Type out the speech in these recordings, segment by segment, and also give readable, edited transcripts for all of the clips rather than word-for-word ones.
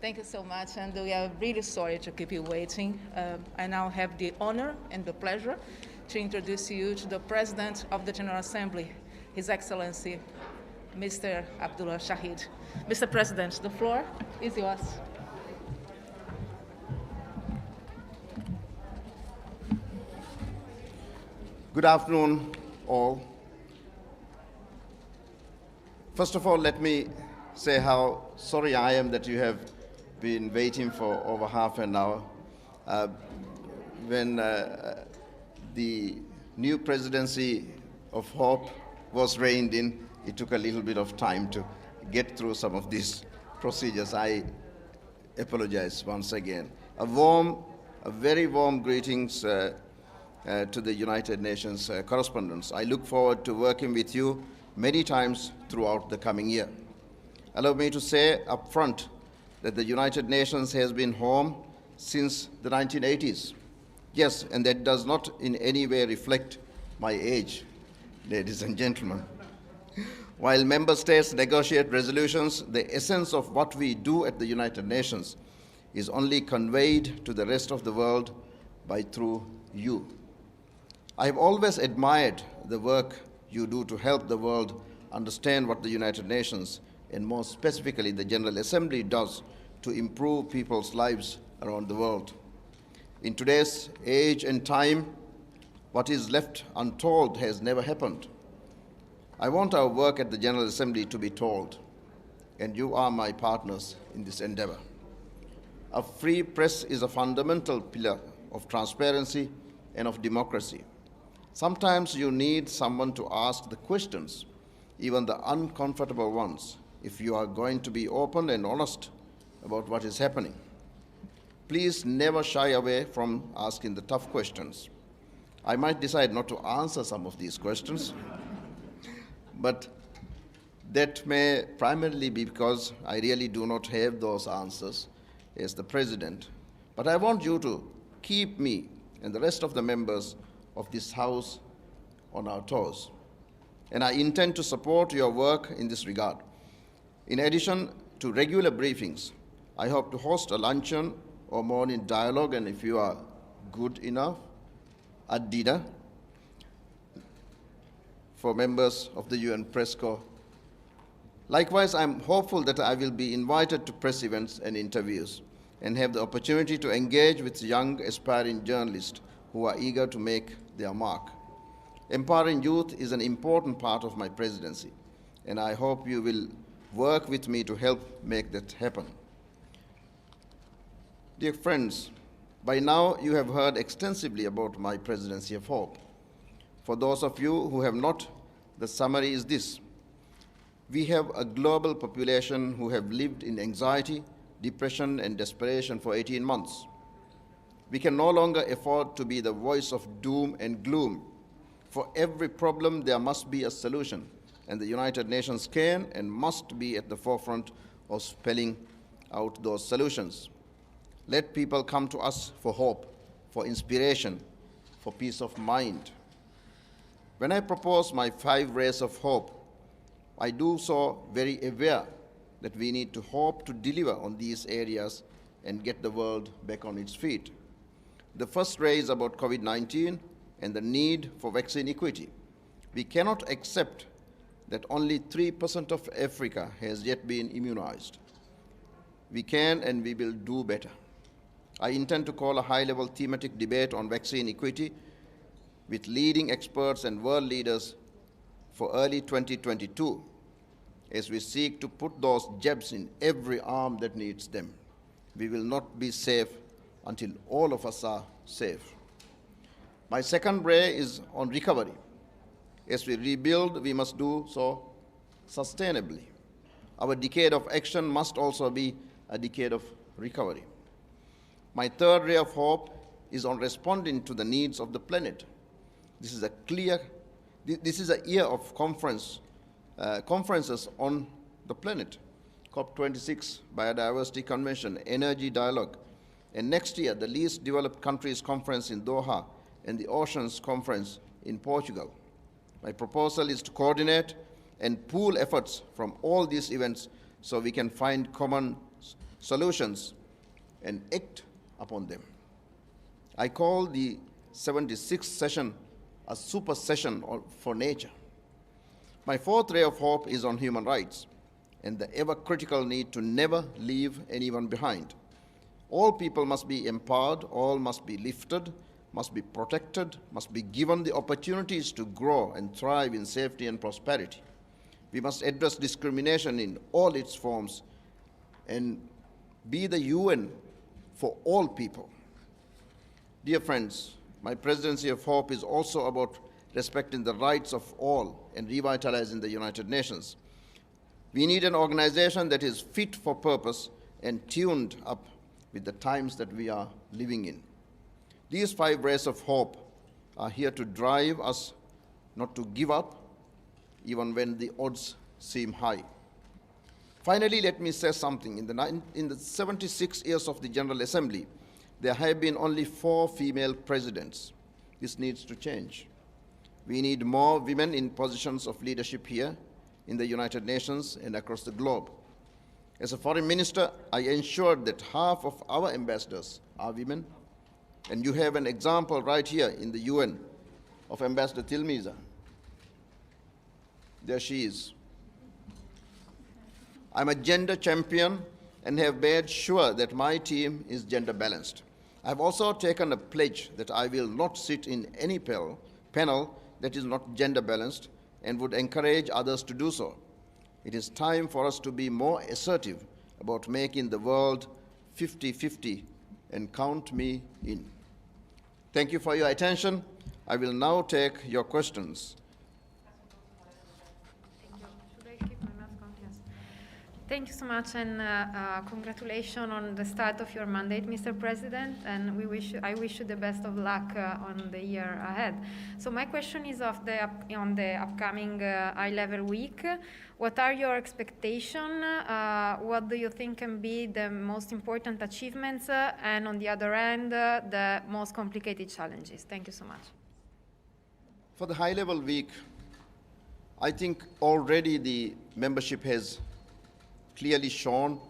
Thank you so much, and we are really sorry to keep you waiting. I now have the honor and the pleasure to introduce you to the President of the General Assembly, His Excellency, Mr. Abdulla Shahid. Mr. President, the floor is yours. Good afternoon, all. First of all, let me say how sorry I am that you have been waiting for over half an hour. When the new Presidency of Hope was reined in, it took a little bit of time to get through some of these procedures. I apologize once again. A very warm greetings to the United Nations correspondents. I look forward to working with you many times throughout the coming year. Allow me to say up front that the United Nations has been home since the 1980s. Yes, and that does not in any way reflect my age, ladies and gentlemen. While member states negotiate resolutions, the essence of what we do at the United Nations is only conveyed to the rest of the world through you. I have always admired the work you do to help the world understand what the United Nations, and more specifically the General Assembly, does to improve people's lives around the world. In today's age and time, what is left untold has never happened. I want our work at the General Assembly to be told, and you are my partners in this endeavor. A free press is a fundamental pillar of transparency and of democracy. Sometimes you need someone to ask the questions, even the uncomfortable ones, if you are going to be open and honest about what is happening. Please never shy away from asking the tough questions. I might decide not to answer some of these questions, but that may primarily be because I really do not have those answers as the President. But I want you to keep me and the rest of the members of this House on our toes. And I intend to support your work in this regard. In addition to regular briefings, I hope to host a luncheon or morning dialogue, and if you are good enough, a dinner for members of the UN Press Corps. Likewise, I'm hopeful that I will be invited to press events and interviews and have the opportunity to engage with young aspiring journalists who are eager to make their mark. Empowering youth is an important part of my presidency, and I hope you will work with me to help make that happen. Dear friends, by now you have heard extensively about my Presidency of Hope. For those of you who have not, the summary is this. We have a global population who have lived in anxiety, depression, and desperation for 18 months. We can no longer afford to be the voice of doom and gloom. For every problem, there must be a solution, and the United Nations can and must be at the forefront of spelling out those solutions. Let people come to us for hope, for inspiration, for peace of mind. When I propose my 5 rays of hope, I do so very aware that we need to hope to deliver on these areas and get the world back on its feet. The first ray is about COVID-19 and the need for vaccine equity. We cannot accept that only 3% of Africa has yet been immunized. We can and we will do better. I intend to call a high-level thematic debate on vaccine equity with leading experts and world leaders for early 2022 as we seek to put those jabs in every arm that needs them. We will not be safe until all of us are safe. My second ray is on recovery. As we rebuild, we must do so sustainably. Our decade of action must also be a decade of recovery. My third ray of hope is on responding to the needs of the planet. This is a year of conferences on the planet. COP26, Biodiversity Convention, Energy Dialogue, and next year, the Least Developed Countries Conference in Doha and the Oceans Conference in Portugal. My proposal is to coordinate and pool efforts from all these events so we can find common solutions and act upon them. I call the 76th session a super session for nature. My fourth ray of hope is on human rights and the ever-critical need to never leave anyone behind. All people must be empowered, all must be lifted, must be protected, must be given the opportunities to grow and thrive in safety and prosperity. We must address discrimination in all its forms and be the UN for all people. Dear friends, my Presidency of Hope is also about respecting the rights of all and revitalizing the United Nations. We need an organization that is fit for purpose and tuned up with the times that we are living in. These 5 rays of hope are here to drive us not to give up, even when the odds seem high. Finally, let me say something. In the 76 years of the General Assembly, there have been only 4 female presidents. This needs to change. We need more women in positions of leadership here, in the United Nations, and across the globe. As a foreign minister, I ensured that half of our ambassadors are women, and you have an example right here in the UN of Ambassador Tilmisa. There she is. I'm a gender champion and have made sure that my team is gender balanced. I've also taken a pledge that I will not sit in any panel that is not gender balanced and would encourage others to do so. It is time for us to be more assertive about making the world 50-50, and count me in. Thank you for your attention. I will now take your questions. Thank you so much, and congratulations on the start of your mandate, Mr. President, and I wish you the best of luck on the year ahead. So my question is on the upcoming high-level week. What are your expectations? What do you think can be the most important achievements, and on the other end, the most complicated challenges? Thank you so much. For the high-level week, I think already the membership has clearly shown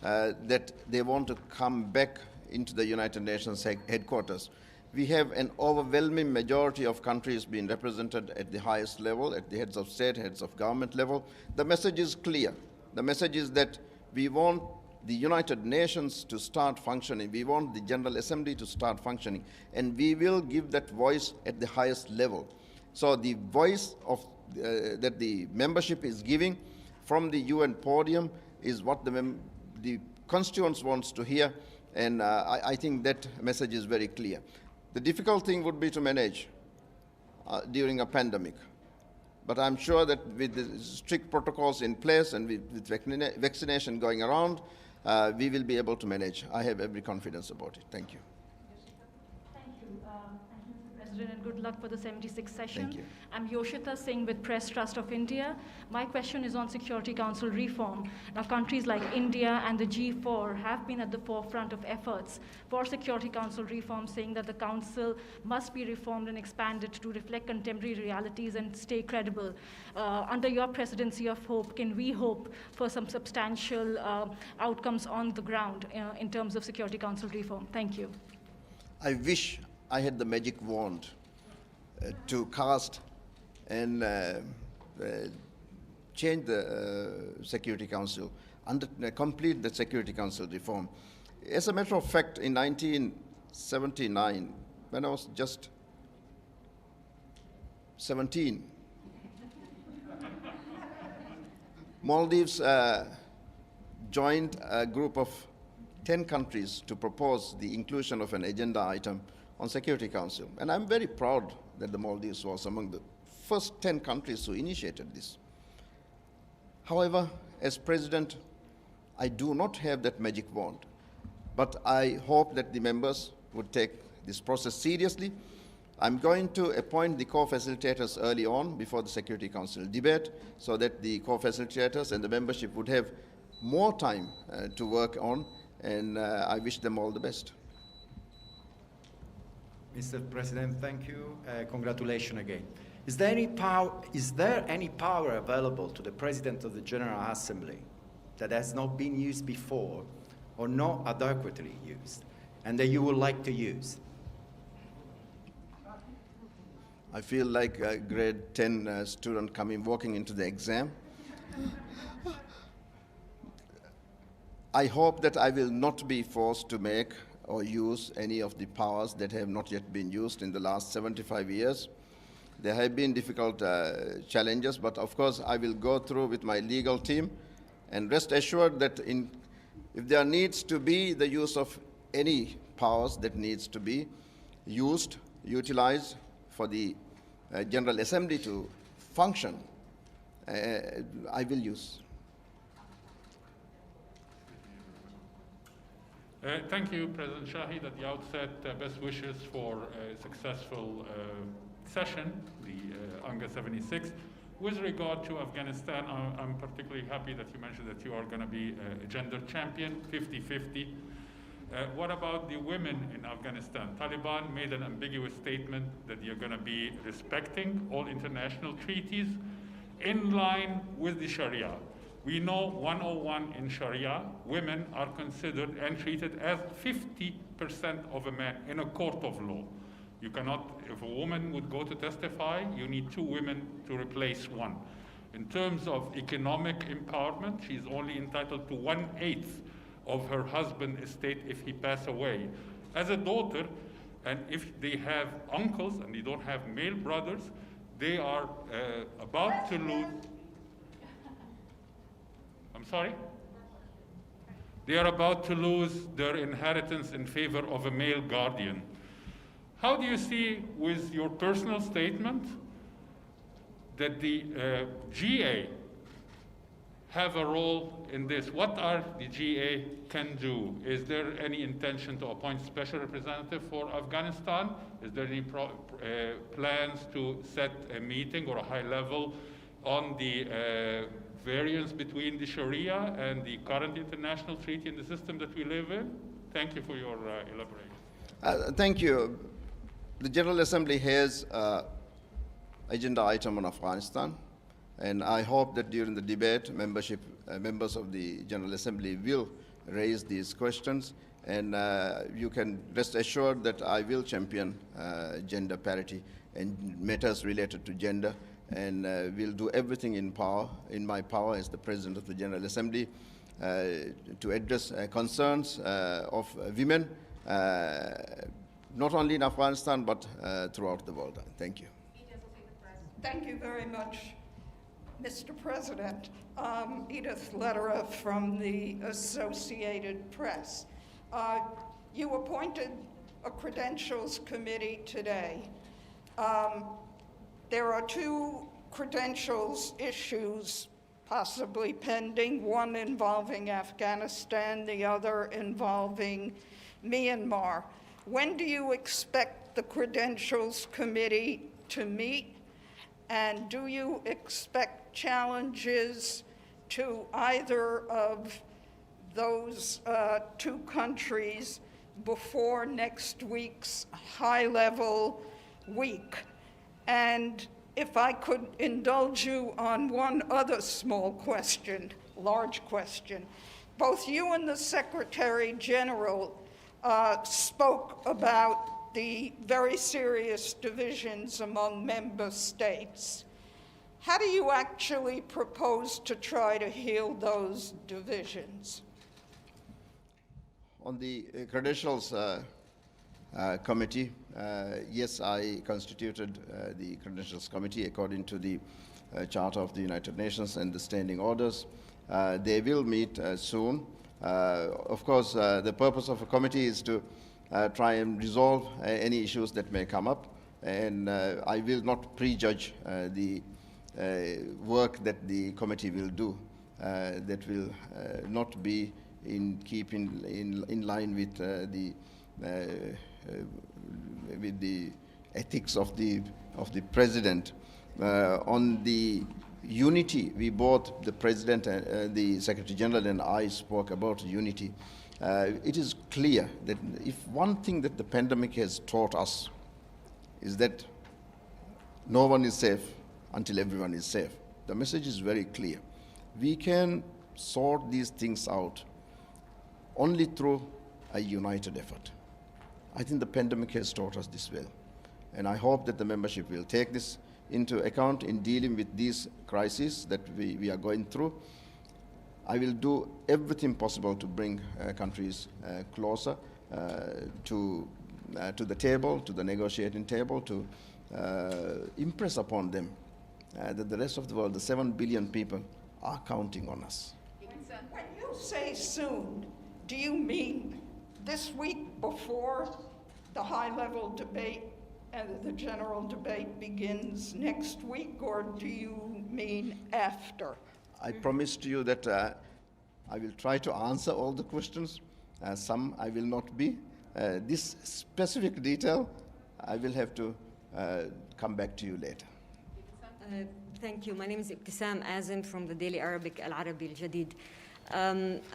that they want to come back into the United Nations headquarters. We have an overwhelming majority of countries being represented at the highest level, at the heads of state, heads of government level. The message is clear. The message is that we want the United Nations to start functioning. We want the General Assembly to start functioning. And we will give that voice at the highest level. So the voice of, that the membership is giving from the UN podium is what the constituents wants to hear, and I think that message is very clear. The difficult thing would be to manage during a pandemic, but I'm sure that with the strict protocols in place and with vaccination going around, we will be able to manage. I have every confidence about it. Thank you. And good luck for the 76th session. Thank you. I'm Yoshita Singh with Press Trust of India. My question is on Security Council reform. Now, countries like India and the G4 have been at the forefront of efforts for Security Council reform, saying that the Council must be reformed and expanded to reflect contemporary realities and stay credible. Under your Presidency of Hope, can we hope for some substantial outcomes on the ground in terms of Security Council reform? Thank you. I wish I had the magic wand to cast and change the Security Council, complete the Security Council reform. As a matter of fact, in 1979, when I was just 17, Maldives joined a group of 10 countries to propose the inclusion of an agenda item on Security Council. And I'm very proud that the Maldives was among the first 10 countries who initiated this. However, as president, I do not have that magic wand, but I hope that the members would take this process seriously. I'm going to appoint the co-facilitators early on before the Security Council debate so that the co-facilitators and the membership would have more time to work on, and I wish them all the best. Mr. President, thank you. Congratulations again. Is there any power available to the President of the General Assembly that has not been used before or not adequately used, and that you would like to use? I feel like a grade 10 student walking into the exam. I hope that I will not be forced to make or use any of the powers that have not yet been used in the last 75 years. There have been difficult challenges, but of course I will go through with my legal team, and rest assured that if there needs to be the use of any powers that needs to be utilized for the General Assembly to function, I will use. Thank you, President Shahid. At the outset, best wishes for a successful session, the UNGA 76. With regard to Afghanistan, I'm particularly happy that you mentioned that you are going to be a gender champion, 50-50. What about the women in Afghanistan? Taliban made an ambiguous statement that you're going to be respecting all international treaties in line with the Sharia. We know 101 in Sharia, women are considered and treated as 50% of a man in a court of law. You cannot, if a woman would go to testify, you need 2 women to replace 1. In terms of economic empowerment, she's only entitled to 1/8 of her husband's estate if he passes away. As a daughter, and if they have uncles and they don't have male brothers, they are about to lose. I'm sorry? They are about to lose their inheritance in favor of a male guardian. How do you see, with your personal statement, that the GA have a role in this? What are the GA can do? Is there any intention to appoint special representative for Afghanistan? Is there any plans to set a meeting or a high level on the variance between the Sharia and the current international treaty and the system that we live in? Thank you for your elaboration. Thank you. The General Assembly has agenda item on Afghanistan, and I hope that during the debate, members of the General Assembly will raise these questions, and you can rest assured that I will champion gender parity and matters related to gender, and will do everything in my power as the President of the General Assembly to address concerns of women, not only in Afghanistan, but throughout the world. Thank you. Thank you very much, Mr. President. Edith Lederer from the Associated Press. You appointed a credentials committee today. There are 2 credentials issues possibly pending, one involving Afghanistan, the other involving Myanmar. When do you expect the credentials committee to meet? And do you expect challenges to either of those 2 countries before next week's high-level week? And if I could indulge you on one other small question, large question. Both you and the Secretary General spoke about the very serious divisions among member states. How do you actually propose to try to heal those divisions? On the credentials committee, yes, I constituted the credentials committee according to the Charter of the United Nations and the standing orders. They will meet soon. Of course, the purpose of a committee is to try and resolve any issues that may come up, and I will not prejudge the work that the committee will do. That will not be in line with the ethics of the president. On the unity, we both, the president and the Secretary General and I, spoke about unity. It is clear that if one thing that the pandemic has taught us is that no one is safe until everyone is safe. The message is very clear. We can sort these things out only through a united effort. I think the pandemic has taught us this well, and I hope that the membership will take this into account in dealing with these crises that we are going through. I will do everything possible to bring countries closer to the table, to the negotiating table, to impress upon them that the rest of the world, the 7 billion people, are counting on us. When you say soon, do you mean this week before the high-level debate and the general debate begins next week, or do you mean after? I promised you that I will try to answer all the questions. Some I will not be. This specific detail, I will have to come back to you later. Thank you. My name is Ibtisam Azim from the Daily Arabic Al Arabi Al Jadid.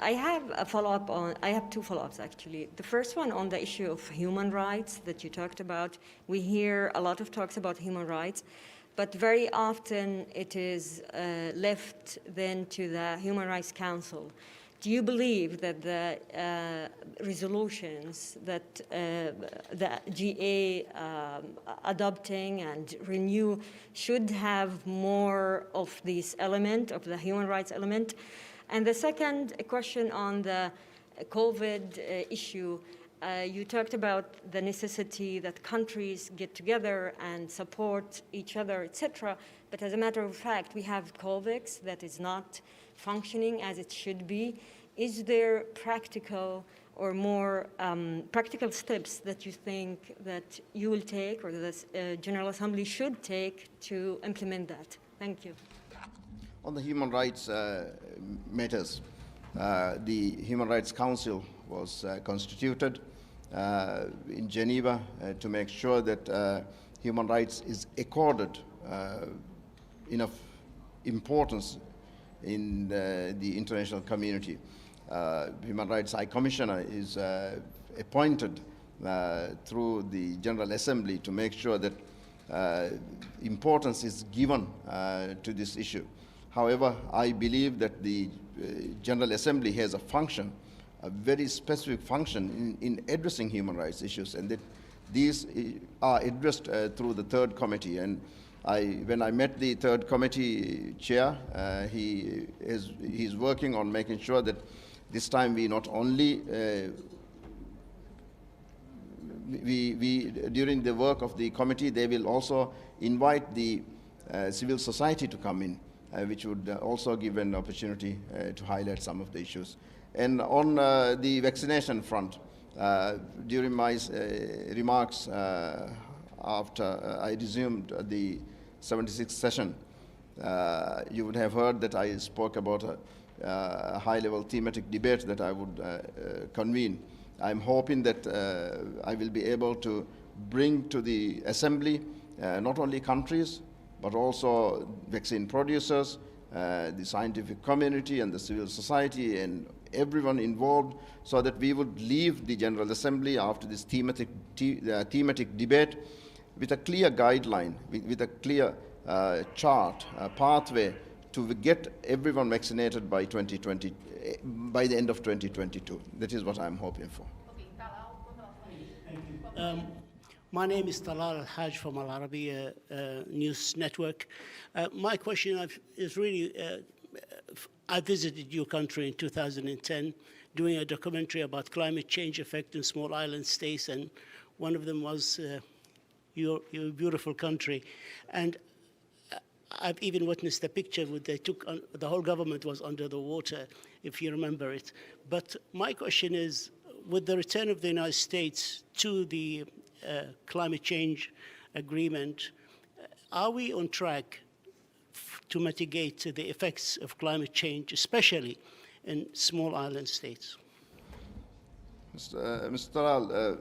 I have two follow-ups actually. The first one on the issue of human rights that you talked about. We hear a lot of talks about human rights, but very often it is left then to the Human Rights Council. Do you believe that the resolutions that the GA adopting and renew should have more of this element, of the human rights element? And the second question on the COVID issue, you talked about the necessity that countries get together and support each other, etc. But as a matter of fact, we have COVAX that is not functioning as it should be. Is there practical or more practical steps that you think that you will take or the General Assembly should take to implement that? Thank you. On the human rights matters, the Human Rights Council was constituted in Geneva to make sure that human rights is accorded enough importance in the international community. Human Rights High Commissioner is appointed through the General Assembly to make sure that importance is given to this issue. However, I believe that the General Assembly has a function, a very specific function in addressing human rights issues, and that these are addressed through the third committee. And when I met the third committee chair, he is working on making sure that this time we not only during the work of the committee, they will also invite the civil society to come in, which would also give an opportunity to highlight some of the issues. And on the vaccination front, during my remarks after I resumed the 76th session, you would have heard that I spoke about a high-level thematic debate that I would convene. I'm hoping that I will be able to bring to the Assembly not only countries, but also vaccine producers, the scientific community and the civil society and everyone involved, so that we would leave the General Assembly after this thematic debate with a clear guideline, with a clear chart, a pathway to get everyone vaccinated by 2020, by the end of 2022. That is what I'm hoping for. My name is Talal Al-Haj from Al Arabiya News Network. My question is really, I visited your country in 2010 doing a documentary about climate change effect in small island states, and one of them was your beautiful country. And I've even witnessed a picture where they took, the whole government was under the water, if you remember it. But my question is, with the return of the United States to the climate change agreement, are we on track to mitigate the effects of climate change, especially in small island states? Mr. Talal,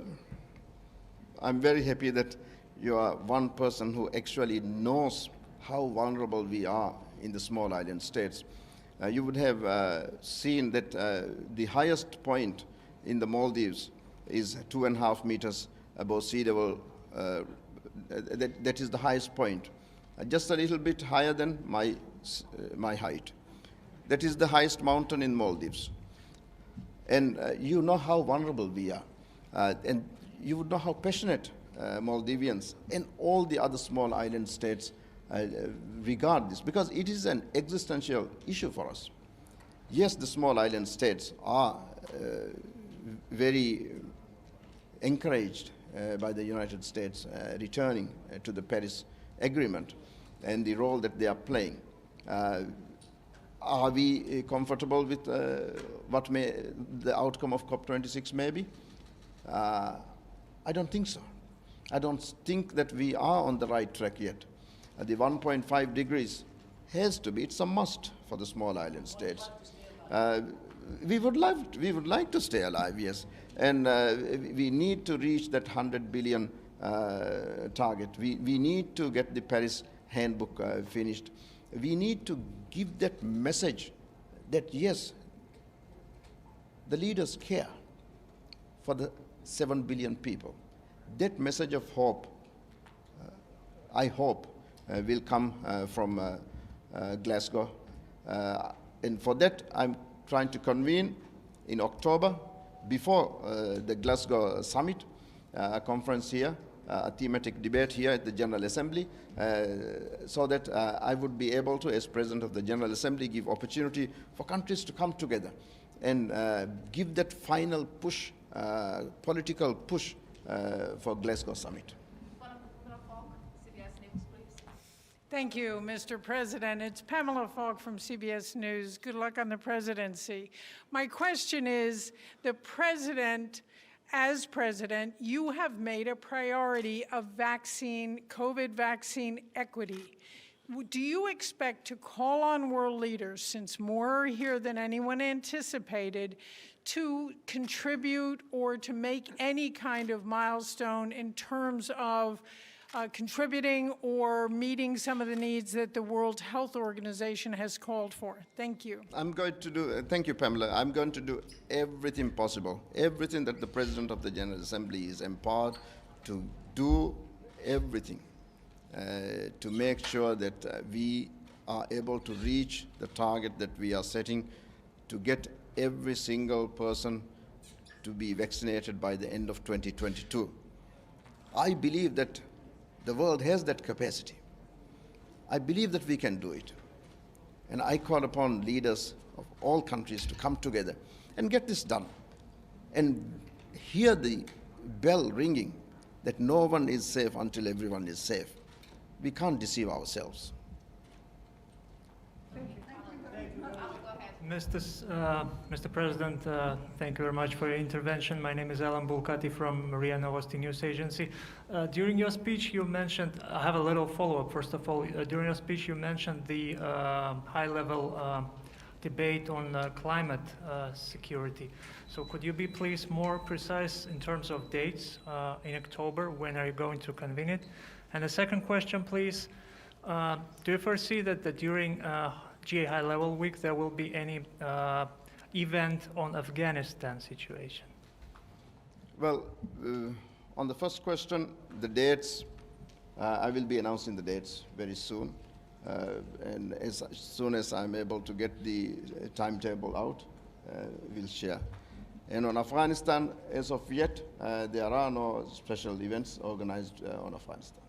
I'm very happy that you are one person who actually knows how vulnerable we are in the small island states. You would have seen that the highest point in the Maldives is 2.5 meters above sea level. That is the highest point, just a little bit higher than my height. That is the highest mountain in Maldives. And you know how vulnerable we are. And you would know how passionate Maldivians and all the other small island states regard this, because it is an existential issue for us. Yes, the small island states are very encouraged by the United States returning to the Paris Agreement and the role that they are playing. Are we comfortable with what the outcome of COP26 may be? I don't think so. I don't think that we are on the right track yet. The 1.5 degrees has to be, it's a must for the small island states. We would like to stay alive, yes. And we need to reach that 100 billion target. We need to get the Paris handbook finished. We need to give that message that, yes, the leaders care for the 7 billion people. That message of hope, I hope, will come from Glasgow. And for that, I'm trying to convene in October, before the Glasgow summit, a conference here, a thematic debate here at the General Assembly, so that I would be able to, as President of the General Assembly, give opportunity for countries to come together and give that final push, political push for Glasgow summit. Thank you, Mr. President. It's Pamela Falk from CBS News. Good luck on the presidency. My question is, the president, as president, you have made a priority of COVID vaccine equity. Do you expect to call on world leaders, since more are here than anyone anticipated, to contribute or to make any kind of milestone in terms of contributing or meeting some of the needs that the World Health Organization has called for? Thank you. I'm going to do, thank you, Pamela. I'm going to do everything possible, everything that the President of the General Assembly is empowered to do, everything to make sure that we are able to reach the target that we are setting to get every single person to be vaccinated by the end of 2022. I believe that the world has that capacity. I believe that we can do it. And I call upon leaders of all countries to come together and get this done. And hear the bell ringing that no one is safe until everyone is safe. We can't deceive ourselves. Mr. President, thank you very much for your intervention. My name is Alan Bulkati from Maria Novosti News Agency. During your speech, you mentioned, I have a little follow-up, first of all. During your speech, you mentioned the high-level debate on climate security. So could you be please more precise in terms of dates in October? When are you going to convene it? And the second question, please, do you foresee that during GA High Level Week there will be any event on Afghanistan situation? Well, on the first question, the dates, I will be announcing the dates very soon. And as soon as I'm able to get the timetable out, we'll share. And on Afghanistan, as of yet, there are no special events organized on Afghanistan.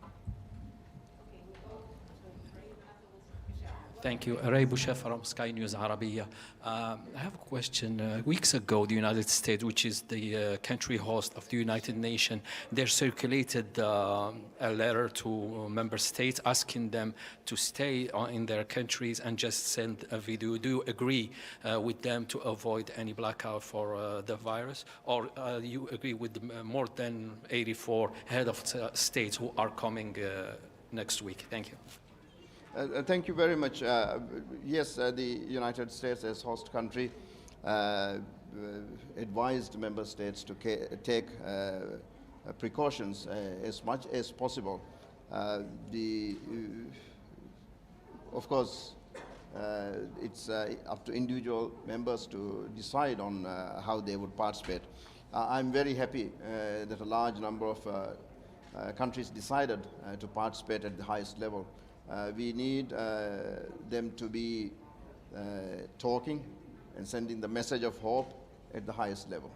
Thank you. Ray Boucher from Sky News Arabiya. I have a question. Weeks ago, the United States, which is the country host of the United Nations, they circulated a letter to member states asking them to stay in their countries and just send a video. Do you agree with them to avoid any blackout for the virus? Or you agree with the more than 84 head of states who are coming next week? Thank you. Thank you very much. Yes, the United States as host country advised member states to take precautions as much as possible. Of course, it's up to individual members to decide on how they would participate. I'm very happy that a large number of countries decided to participate at the highest level. We need them to be talking and sending the message of hope at the highest level.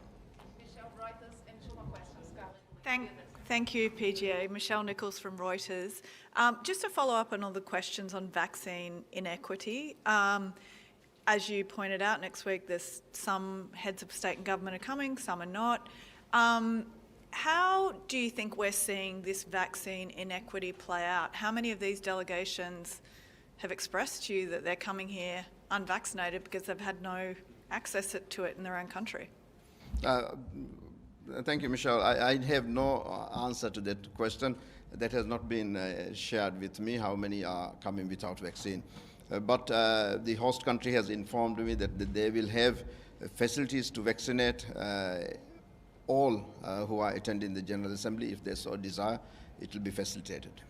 Michelle, Reuters, and 2 more questions. Thank you, PGA. Michelle Nichols from Reuters. Just to follow up on all the questions on vaccine inequity, as you pointed out, next week there's some heads of state and government are coming, some are not. How do you think we're seeing this vaccine inequity play out? How many of these delegations have expressed to you that they're coming here unvaccinated because they've had no access to it in their own country? Thank you, Michelle. I have no answer to that question. That has not been shared with me, how many are coming without vaccine. But the host country has informed me that they will have facilities to vaccinate all who are attending the General Assembly. If they so desire, it will be facilitated.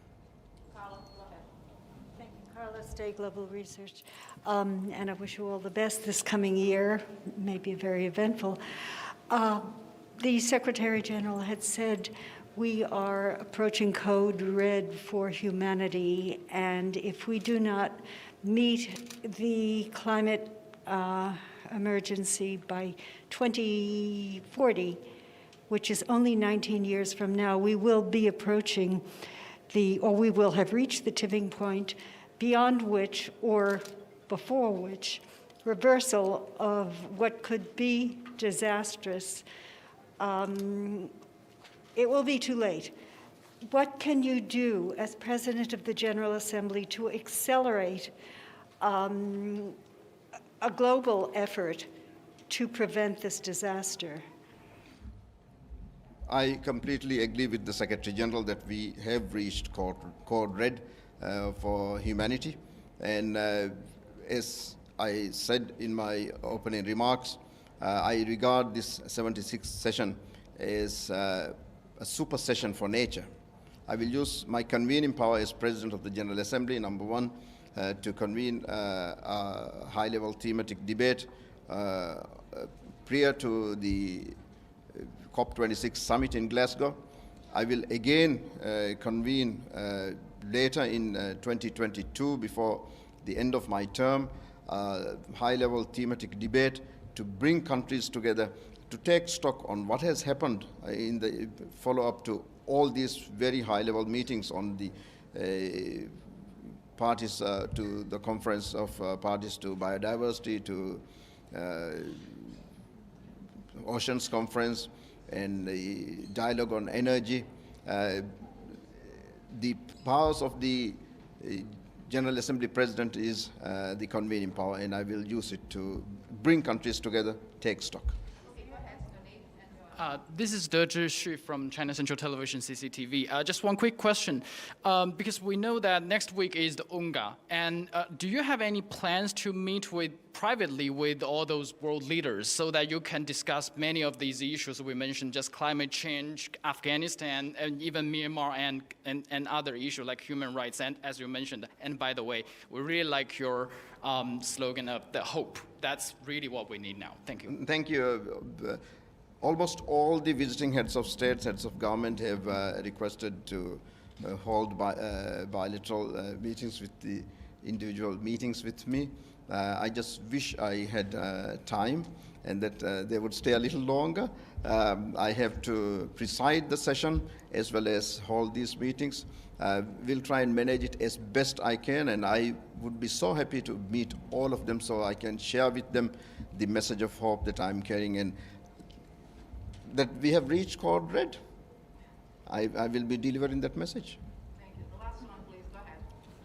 Thank you, Carla, State Global Research. And I wish you all the best this coming year. It may be very eventful. The Secretary General had said we are approaching code red for humanity, and if we do not meet the climate emergency by 2040, which is only 19 years from now, we will be approaching we will have reached the tipping point beyond which, or before which, reversal of what could be disastrous. It will be too late. What can you do as President of the General Assembly to accelerate a global effort to prevent this disaster? I completely agree with the Secretary General that we have reached code red for humanity. And as I said in my opening remarks, I regard this 76th session as a super session for nature. I will use my convening power as President of the General Assembly, number one, to convene a high-level thematic debate prior to the COP26 summit in Glasgow. I will again convene later in 2022, before the end of my term, a high-level thematic debate to bring countries together to take stock on what has happened in the follow-up to all these very high-level meetings on the parties to the Conference of Parties to Biodiversity, to Oceans Conference, and the dialogue on energy. The powers of the General Assembly President is the convening power, and I will use it to bring countries together, take stock. This is De Zhi from China Central Television, CCTV. Just one quick question, because we know that next week is the UNGA, and do you have any plans to meet privately with all those world leaders so that you can discuss many of these issues we mentioned, just climate change, Afghanistan, and even Myanmar, and other issues like human rights, and as you mentioned, and by the way, we really like your slogan of the hope. That's really what we need now. Thank you. Thank you. Almost all the visiting heads of states, heads of government have requested to hold bilateral meetings with the individual meetings with me. I just wish I had time and that they would stay a little longer. I have to preside the session as well as hold these meetings. We'll try and manage it as best I can, and I would be so happy to meet all of them so I can share with them the message of hope that I'm carrying, and that we have reached code red. I will be delivering that message. Thank you. The last one, please. Go ahead.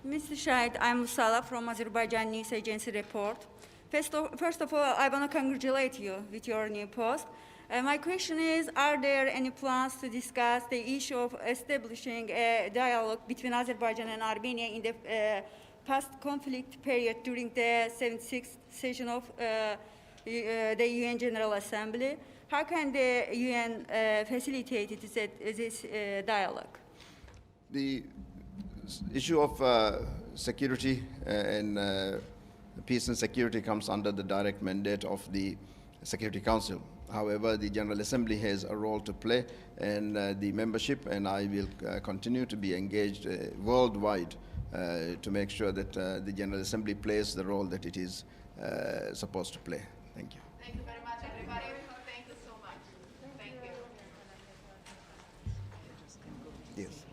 Mr. Shahid, I'm Musala from Azerbaijan News Agency report. First of all, I want to congratulate you with your new post. My question is, are there any plans to discuss the issue of establishing a dialogue between Azerbaijan and Armenia in the post-conflict period during the 76th session of the UN General Assembly? How can the UN facilitate this dialogue? The issue of security and peace and security comes under the direct mandate of the Security Council. However, the General Assembly has a role to play, and the membership, and I will continue to be engaged worldwide to make sure that the General Assembly plays the role that it is supposed to play. Thank you. Thank you very much, everybody. this.